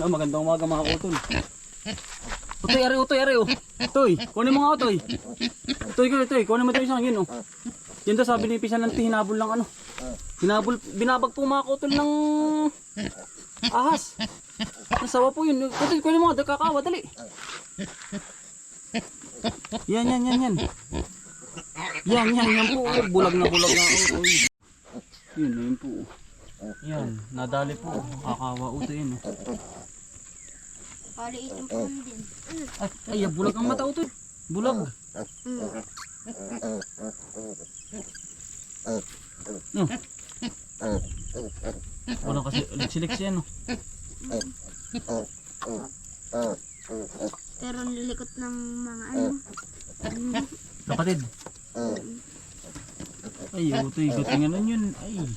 Magandang umaga mga utol. Utoy, ari, oh. Utoy, kunin mo nga utoy. Utoy, kunin mo ito isang yun, oh. Yan daw sabi ni Pisanante, hinabol lang ano. Binabag po mga utol ng ahas. Nasawa po yun. Utoy, kunin mo nga, kakawa, dali. Yan. Yan po. Bulag na utoy. Yun po. Yan, nadali po. Kakawa utoy yun, oh. Paliitin po din. Ay, bulag ang mata utoy. Bulag. No. Walang kasi liksilik siya, no. Pero nilikot ng mga ano. Kapatid. Ay, utoy, gatinganan yun. Ay.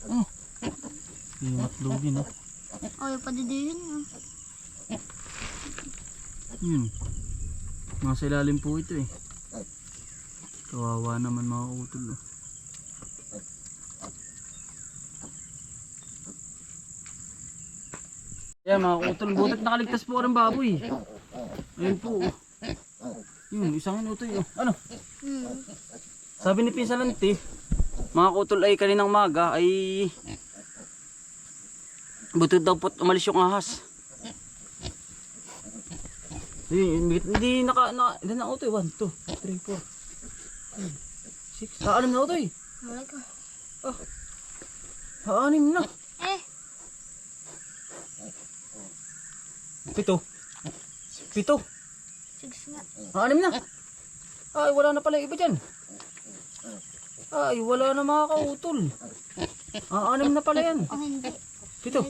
Oh. Yung matlugin, no. Ay, padidihin mo. Yun. Nasa ilalim po ito eh. Kawawa naman mga utol, no. Yan mga utol, butit nakaligtas po rin baboy. Ayun po. Yun, isang utoy, oh. Ano? Sabi ni Pisanante, mga utol ay kaninang maga ay butit daw po umalis yung ahas. Hindi na utoy. 1, 2, 3, 4, 5, 6. Anim na utoy. Malay ka. Anim na. 7. 7. 6 nga. Anim na. Ay, wala na pala yung iba dyan. Ay, wala na mga kautol. Anim na pala yan. Oh, hindi. 7.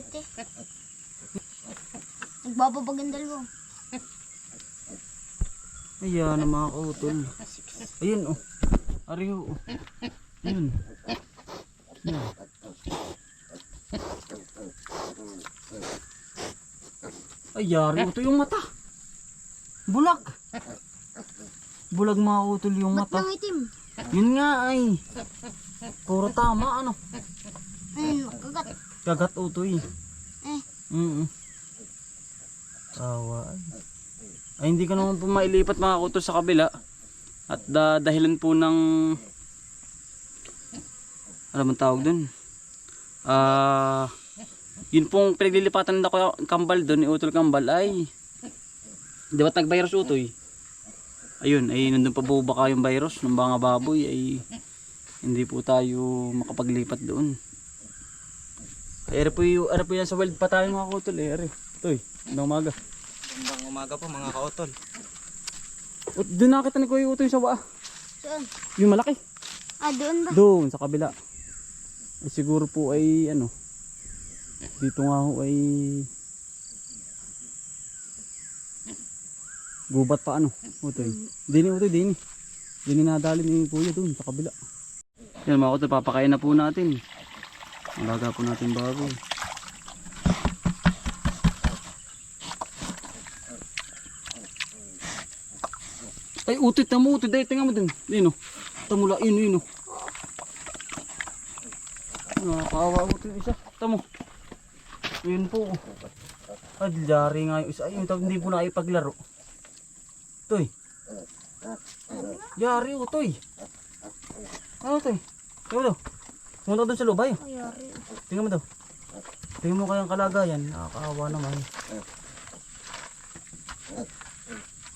Nagbababag ang dalawa. Ayan ang mga kautol. Ayun, oh. Ariyo, oh. Ayun. Yan. Ay, yari. Ito yung mata. Bulag. Bulag mga utol yung Ba't mata. nang itim? Yun nga ay. Puro tama, ano. Kagat. Kagat utoy. Eh. Tawa. Ay, hindi ka naman po mailipat mga utol sa kabila. At dahilan po ng ano man tawag dun? Yun pong pinaglilipatan na ko kambal doon ni Utol Kambal ay di ba't nag-virus utoy? Ayun, ay nandun pa po baka yung virus ng mga baboy ay hindi po tayo makapaglipat doon. Ay ari po yan sa wild pa tayo mga kautol eh. Ari, utoy, magandang umaga. Magandang umaga po mga kaotol. Doon nakita ni Kuya Utoy sa waa. Saan? Yung malaki. Doon ba? Doon sa kabila. Ay, siguro po ay ano. Dito nga ho ay gubat pa ano. Utoy. Dini nadali ni Kuya doon sa kabila. Yan mga Utoy, papakain na po natin. Alaga po natin baboy. Ay, utoy, tamo utoy. Dahil, tingnan mo din. Yun o. Tamula, yun o. Nakakawa utoy yung isa. Tamo. Yun po. Ay, dilyari nga yung isa. Ay, hindi po na ipaglaro. Utoy. Yari utoy. Ano utoy? Tingnan mo daw. Pumunta ka doon sa lubay. Ayari. Tingnan mo daw. Tingnan mo kayang kalagayan. Nakakawa naman.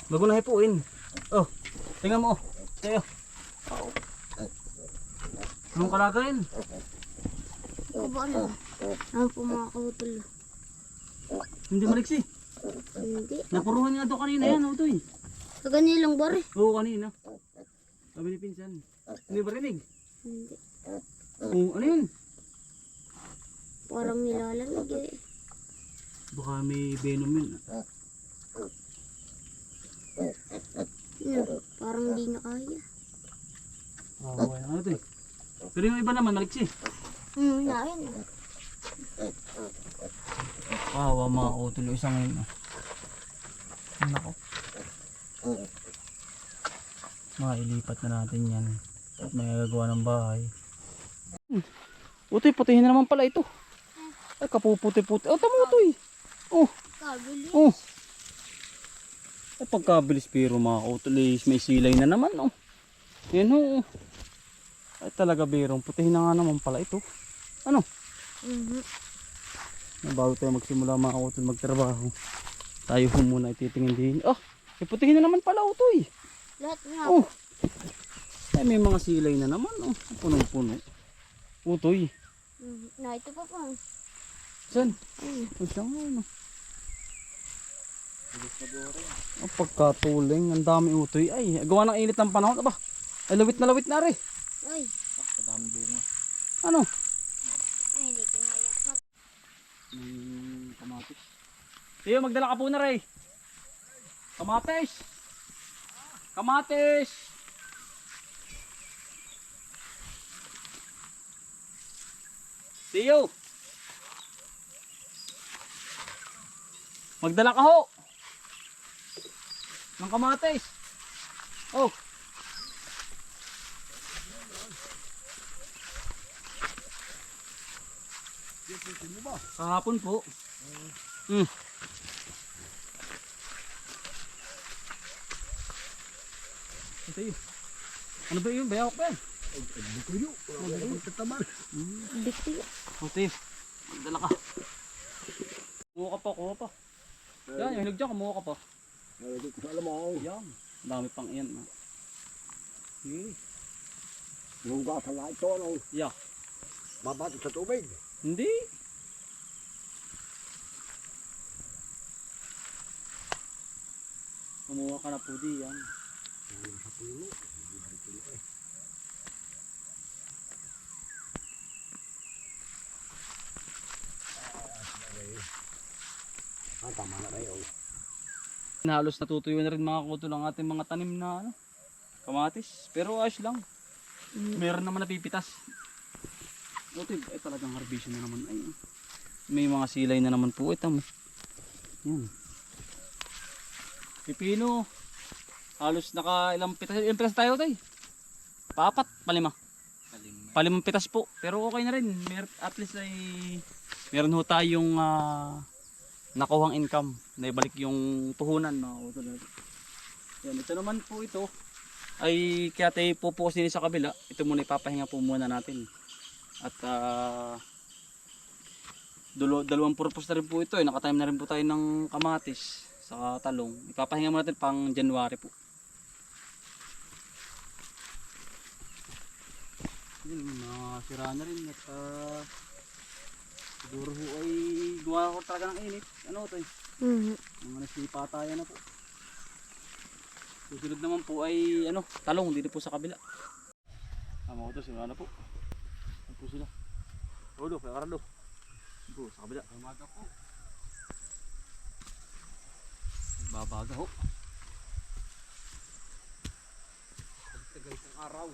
Bago na hipuin. Oh, tingnan mo. Tayo. Anong kalagayan? Ikaw ba ano? Ano po mga kautol? Hindi maliksi. Hindi. Napuruhan nga doon kanina yan, utoy. Kaganilang bari? Oo, kanina. Sabi ni Pinsan. Hindi ba rinig? Hindi. Oo, ano yun? Parang nilalamig eh. Baka may venom yun. Parang hindi na kaya. Oo, ano to eh. Pero yung iba naman, maliksi. Yun. Kawa mga utol, isa ngayon. Nako. Mailipat na natin yan. At may gagawa ng bahay. Utoy, putihin na naman pala ito. Ay, kapuputi-puti. Oh, tamutoy. Oh, Kabili. oh. Ay, pagkabilis pero mga kautulis, may silay na naman, oh. Yan, oh. Ay, talaga berong. Putihin na nga naman pala ito. Ano? Bago tayo magsimula mga kautul magtrabaho, tayo ho muna ititingin din. Oh, iputihin na naman pala, utoy. Lahat nga. Oh. Ay, may mga silay na naman, oh. Punong-puno. Utoy. Na, ito pa pa. Saan? Ay, siya nga, ano. Oh, pagkatuling, ang dami utoy. Ay, gawa ng init ng panahon. Aba, ay lawit na rin. Ay. Kadami bunga. Ano? Ay, hindi kinaya. Kamatis. Tiyo, magdala ka po na rin. Kamatis. Kamatis. Tiyo. Magdala ka ho. Ng kamatis. Oh. Kahapon po. Ito yun. Ano ba yun? Bayawak ba yan? Bikti. Ito yun. Magdala ka. Kumuha ka pa. Yan, yung hinog dyan, kumuha ka pa. Alam mo, Yan. Dami pang iyan. yung gata nga ito, ano, Yeah. babati sa tubig. Hindi. Kumuha ka na po di yan. Sa puno. Tama na kayo. Halos natutuyo na rin mga kutol ang ating mga tanim na ano, kamatis. Pero ayos lang. Meron naman napipitas. Ito ay talagang harvestion na naman. Ay, may mga silay na naman po. Ito mo. Yan. Pipino. Halos naka ilang pitas. Ilang pitas tayo tayo? Papat, palima. Palimang pitas po. Pero okay na rin. At least ay meron ho tayong nakuhang income. Naibalik yung puhunan. Yan, ito naman po ito. Ay kaya tayo pupukas din sa kabila. Ito muna ipapahinga po muna natin. At dalawang purpose na rin po ito. Nakatime na rin po tayo ng kamatis sa talong. Ipapahinga muna natin pang January po. Yun, sira na rin. At siguro ho ay gawa ko talaga ng init. Ano ito eh? Mga nasipa tayo na po. Susunod naman po ay ano, talong dito po sa kabila. Tama ko ito, sila na po. Ano po sila? Rodo, kaya karado. Po, sa kabila. Umaga po. Babaga ho. Galit ng araw.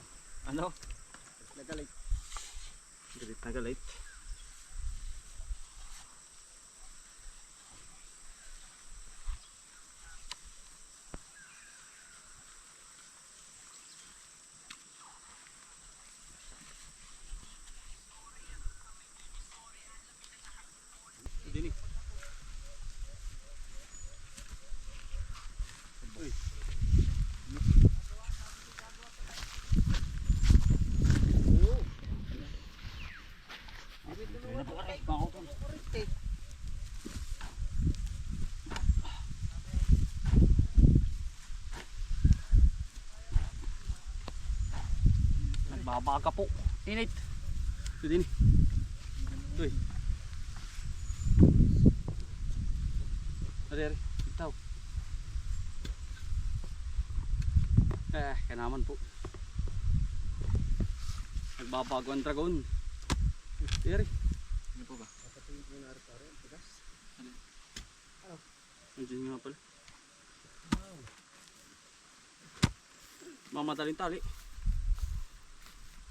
Ano? Nagalit. Galit na galit. Dini. Uy. Nagbabaga po. Init. Ito din. Uy. Ari. Itaw. Kanaman po. Nagbabago ang dragon. Ari. Ano po ba? Nandiyan nga pala. Mamadaling tali.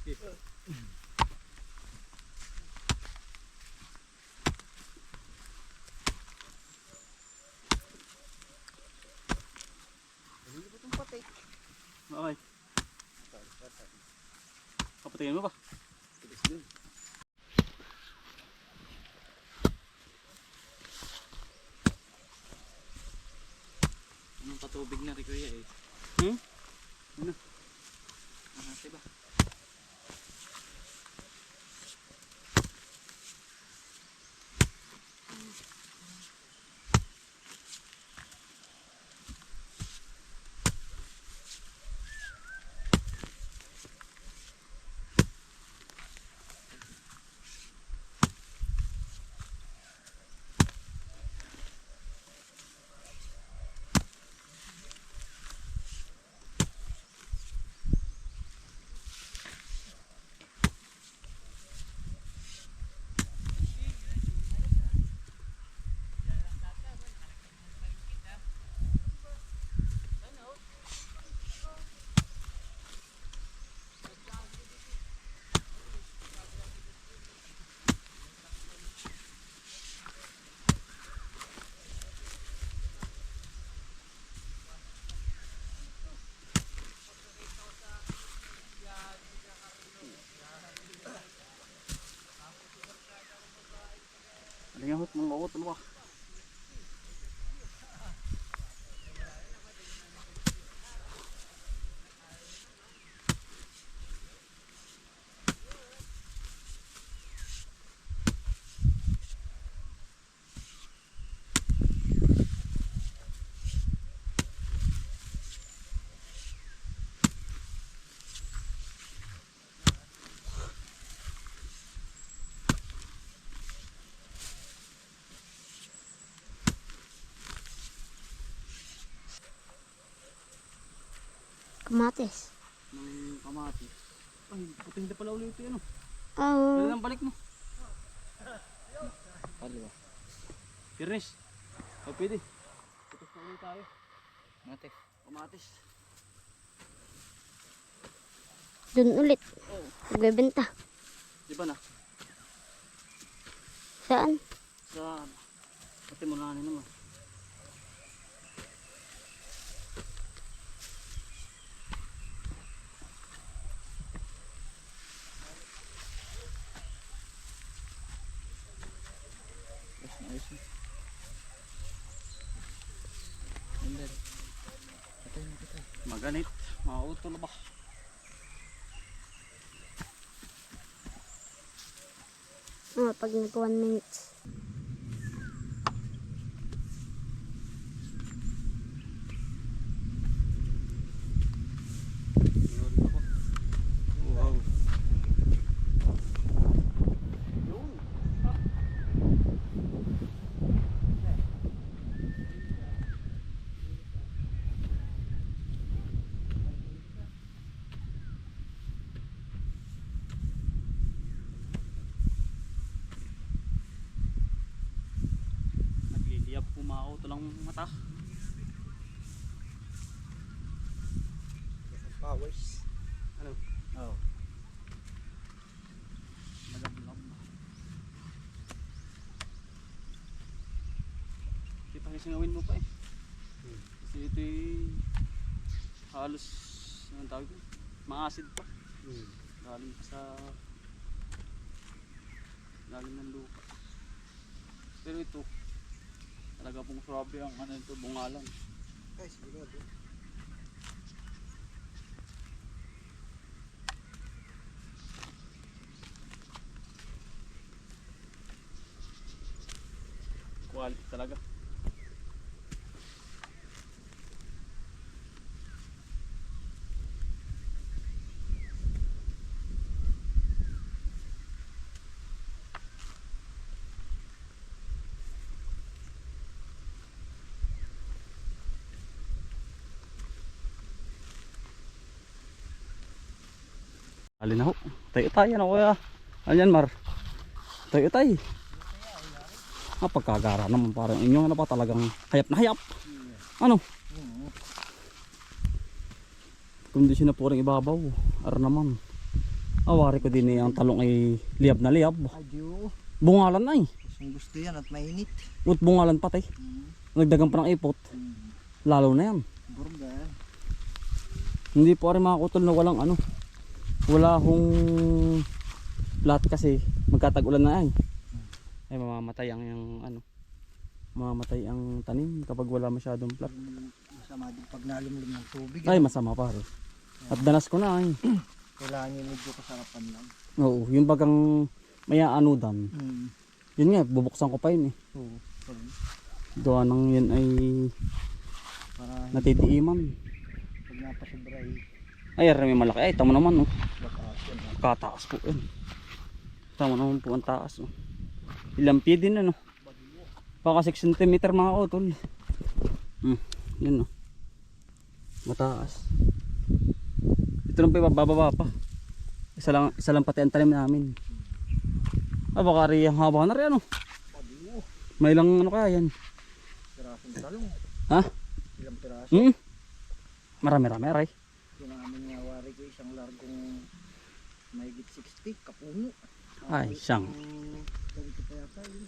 Okay. Kapatingin mo ba? tubig na rin kuya eh. Hmm? Ano diba? Aling hot mga utol ba? Kamatis. Ng kamati. Ay, puting na pala ulit ito yan. Oh. Ano lang balik mo? Pali ba? Pirnis. Ay, pwede. Putos na ulit tayo. Mate. Kamatis. Dun ulit. Oo. Nagbebenta. Di ba na? Saan? Sa pati mo na naman. Ayos na ayos na. Hindi. Patay na patay. Maganit. Mautol ba? Oh, pag nag 1 minutes. Wow. Nagliliyab pumao ito lang mata. Powers. Ano? Oo. Nagabulab na. Hindi pa singawin mo pa eh. Kasi ito'y halos anong tawag ko? Maasid pa. Galing pa sa lalim ng lupa. Pero ito talaga pong swabe ang ano ito, bungalan. Ay, sigurado. Quality talaga. Alin na ho. Tayo tayo na kuya. Alyan Mar. Tayo tayo. Pagkagara naman parang inyo ano pa talagang hayap na hayap. Ano? Kondisyon na po rin ibabaw. Ar naman. Awari ko din ang talong ay liyab na liyab. Adyo. Bungalan na eh. Kung gusto yan at mainit. Ut bungalan patay. Nagdagan pa ng ipot. Lalo na yan. Burga. Hindi po rin mga kutol na walang ano. Wala hong plat kasi magkatag-ulan na ay. Ay mamamatay ang yung ano. Mamatay ang tanim kapag wala masyadong plat. Masama din pag nalumlum ng tubig. Ay, masama pare. At danas ko na ay. Kailangan yung medyo kasarapan lang. Oo, yung bagang may aanudan. Yun nga, bubuksan ko pa yun eh. Oo. Doon nang yun ay Para natidiiman. pag napasobra ay Ay, may malaki. Ay, tama naman oh. baka yan. Kataas po yun. Tama naman po ang taas oh. Ilang pie din ano. Baka 6 cm mga utol. Yun oh. Mataas. Ito lang pa bababa pa. Isa lang pati ang talim namin. Ah, baka rin ang haba na rin ano. May ilang ano kaya yan. Pirasong talong. Ha? Ilang piraso. Marami-rami aray. Yung amin nga wari ko isang largong mahigit 60 kapuno. Ay, siyang. Ganito pa yata yun.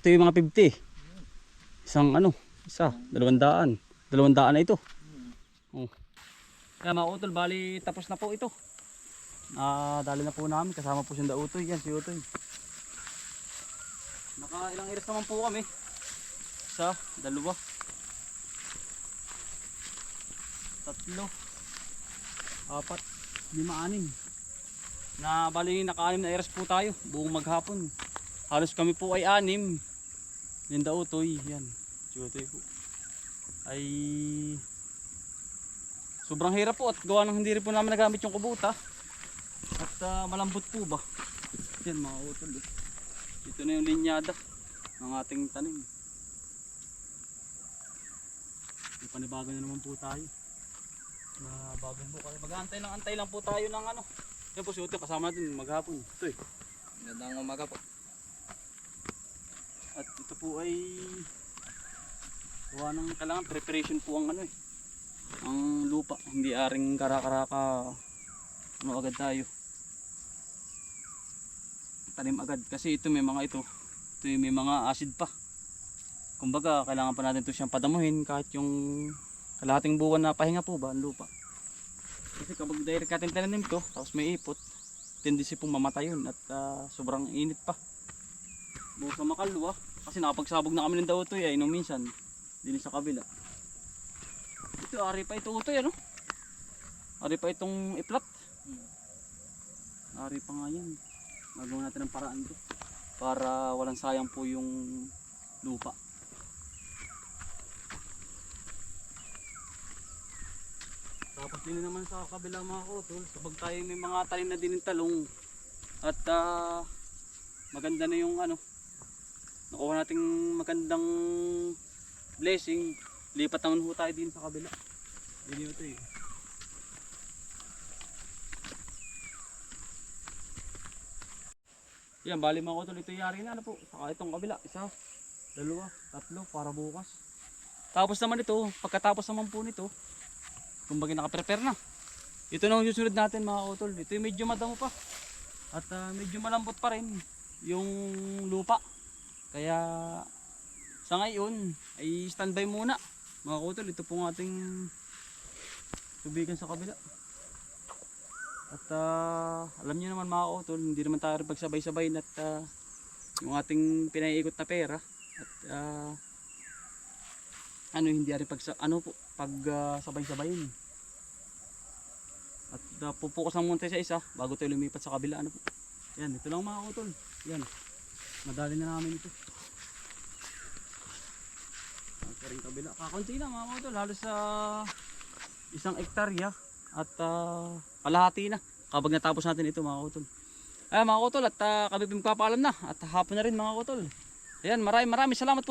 Ito yung mga 50. Isang ano, isa, 200. 200 na ito. Oh. Kaya mga utol, bali tapos na po ito. Dali na po namin, kasama po si Utoy. Yan si Utoy. Naka ilang iris naman po kami. Isa, 2, 3, 4, 5, 6. Na bali naka-6 na iris po tayo, buong maghapon. Halos kami po ay 6. Linda Utoy, yan. Si Utoy po. Ay sobrang hirap po at gawa ng hindi rin po namin nagamit yung kubuta. At malambot po ba? Yan mga utol eh. Ito na yung linyada ng ating tanim. May panibago na naman po tayo. Bagong buka. Mag-antay lang po tayo ng ano. Yan po si Utoy, kasama natin maghapon. Ito eh. Magandang umaga po. At ito po ay gawa ng kailangan preparation po ang ano eh. Ang lupa. Hindi aring karakaraka ano agad tayo. Tanim agad kasi ito may mga ito yung may mga acid pa. Kumbaga kailangan pa natin ito siyang padamuhin kahit yung kalahating buwan na pahinga po ba ang lupa. Kasi kapag direct natin tinanim to tapos may ipot, tendency pong mamatay yun at sobrang init pa. Bukas na makalwa kasi nakapagsabog na kami ng Utoy ay nung minsan din sa kabila. Ito ari pa ito Utoy ano? Ari pa itong iplat. Ari pa nga yan. Magawa natin ng paraan to para walang sayang po yung lupa. Tapos din naman sa kabila mga utol, kapag tayo may mga tanim na din ng talong at maganda na yung ano, nakuha nating magandang blessing, lipat naman ho tayo din sa kabila. Din ito eh. Yan, bali mga utol, ito yari na ano po. Saka itong kabila, 1, 2, 3 para bukas. Tapos naman ito, pagkatapos naman po nito, kumbaga naka-prepare na. Ito na ang susunod natin mga utol. Ito yung medyo madamo pa. At medyo malambot pa rin yung lupa. Kaya sa ngayon ay standby muna. Mga utol, ito pong ating tubigan sa kabila. At alam niyo naman mga utol, hindi naman tayo pagsabay-sabay at yung ating pinaiikot na pera at hindi rin pag sabay-sabayin. At pupukas lang muna tayo sa isa bago tayo lumipat sa kabila ano po. Yan, ito lang mga utol. Yan. Madali na namin ito. Ito rin kabila. Kakunti lang mga utol, halos sa 1 hektarya at kalahati na kapag natapos natin ito mga utol. Ay mga utol, at kami magpapaalam na at hapon na rin mga utol. Ayan, maraming salamat po